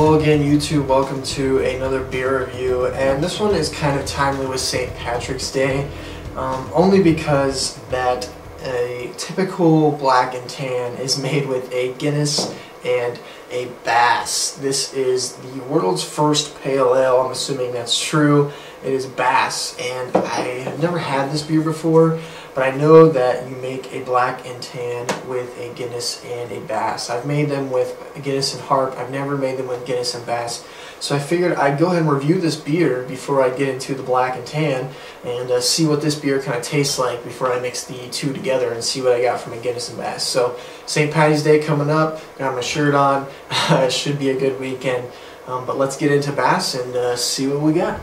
Hello again, YouTube. Welcome to another beer review, and this one is kind of timely with St. Patrick's Day, only because that a typical black and tan is made with a Guinness and a Bass. This is the world's first pale ale. I'm assuming that's true. It is Bass, and I have never had this beer before, but I know that you make a black and tan with a Guinness and a Bass. I've made them with a Guinness and Harp. I've never made them with Guinness and Bass. So I figured I'd go ahead and review this beer before I get into the black and tan and see what this beer kind of tastes like before I mix the two together and see what I got from a Guinness and Bass. So St. Patty's Day coming up. Got my shirt on. It should be a good weekend. But let's get into Bass and see what we got.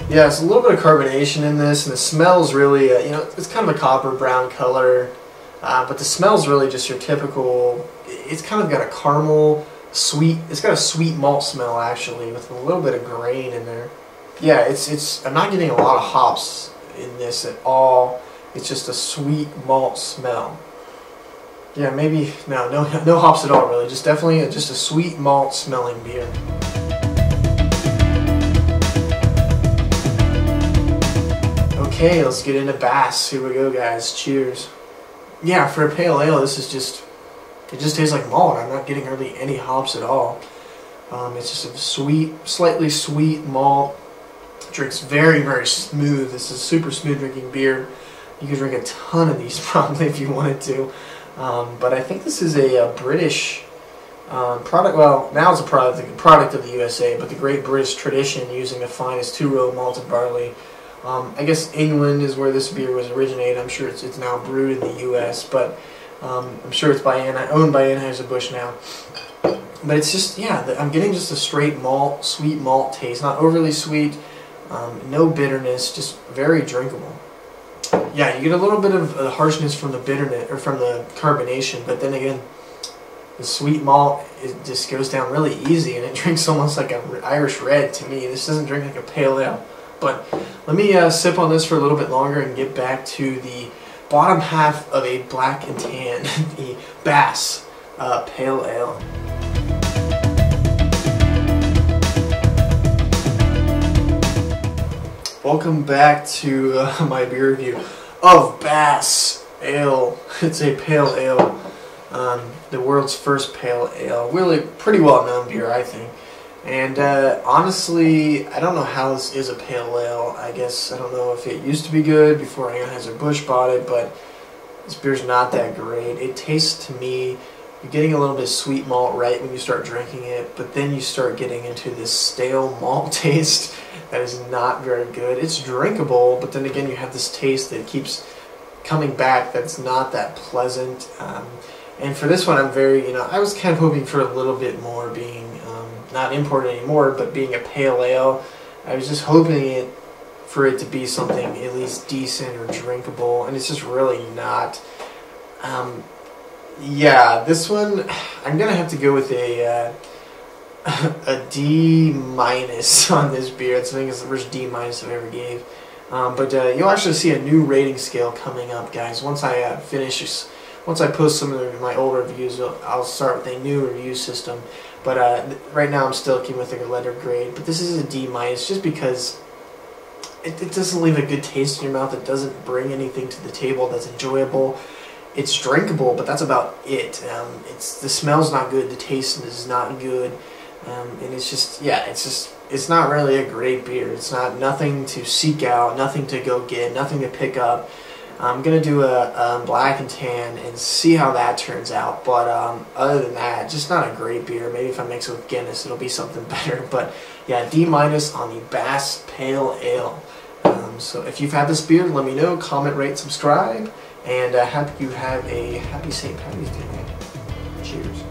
Yeah, it's a little bit of carbonation in this, and the smell's really, you know, it's kind of a copper brown color, but the smell's really just your typical, it's kind of got a caramel, sweet, it's got a sweet malt smell actually, with a little bit of grain in there. Yeah, I'm not getting a lot of hops in this at all. It's just a sweet malt smell. Yeah, maybe, no hops at all really, just definitely just a sweet malt smelling beer. Okay, let's get into Bass. Here we go, guys. Cheers. Yeah, for a pale ale, this is just, it just tastes like malt. I'm not getting really any hops at all. It's just a sweet, slightly sweet malt. It drinks very, very smooth. This is super smooth drinking beer. You could drink a ton of these probably if you wanted to. But I think this is a British product. Well, now it's a product of the USA, but the Great British tradition using the finest two-row malted barley. I guess England is where this beer was originated. I'm sure it's now brewed in the U.S., but I'm sure it's owned by Anheuser-Busch now. But it's just, yeah, I'm getting just a straight malt, sweet malt taste. Not overly sweet, no bitterness, just very drinkable. Yeah, you get a little bit of harshness from the bitterness, or from the carbonation, but then again, the sweet malt, it just goes down really easy, and it drinks almost like an Irish red to me. This doesn't drink like a pale ale. But let me sip on this for a little bit longer and get back to the bottom half of a black and tan, the Bass Pale Ale. Welcome back to my beer review of Bass Ale. It's a pale ale, the world's first pale ale. Really pretty well known beer, I think. And honestly, I don't know how this is a pale ale. I guess, I don't know if it used to be good before Anheuser-Busch bought it, but this beer's not that great. It tastes to me, you're getting a little bit of sweet malt right when you start drinking it, but then you start getting into this stale malt taste that is not very good. It's drinkable, but then again you have this taste that keeps coming back that's not that pleasant. And for this one, I'm very, I was kind of hoping for a little bit more, being not imported anymore, but being a pale ale. I was just hoping for it to be something at least decent or drinkable, and it's just really not. Yeah, this one, I'm gonna have to go with a D- on this beer. I think it's the first D- I've ever gave. But you'll actually see a new rating scale coming up, guys. Once I once I post some of my old reviews, I'll start with a new review system. But right now I'm still keeping with a letter grade. But this is a D- just because it doesn't leave a good taste in your mouth. It doesn't bring anything to the table that's enjoyable. It's drinkable, but that's about it. The smell's not good. The taste is not good. And it's just, yeah, it's not really a great beer. It's nothing to seek out, nothing to go get, nothing to pick up. I'm going to do a black and tan and see how that turns out. But other than that, just not a great beer. Maybe if I mix it with Guinness, it'll be something better. But yeah, D- on the Bass Pale Ale. So if you've had this beer, let me know. Comment, rate, subscribe. And I hope you have a happy St. Patty's Day. Cheers.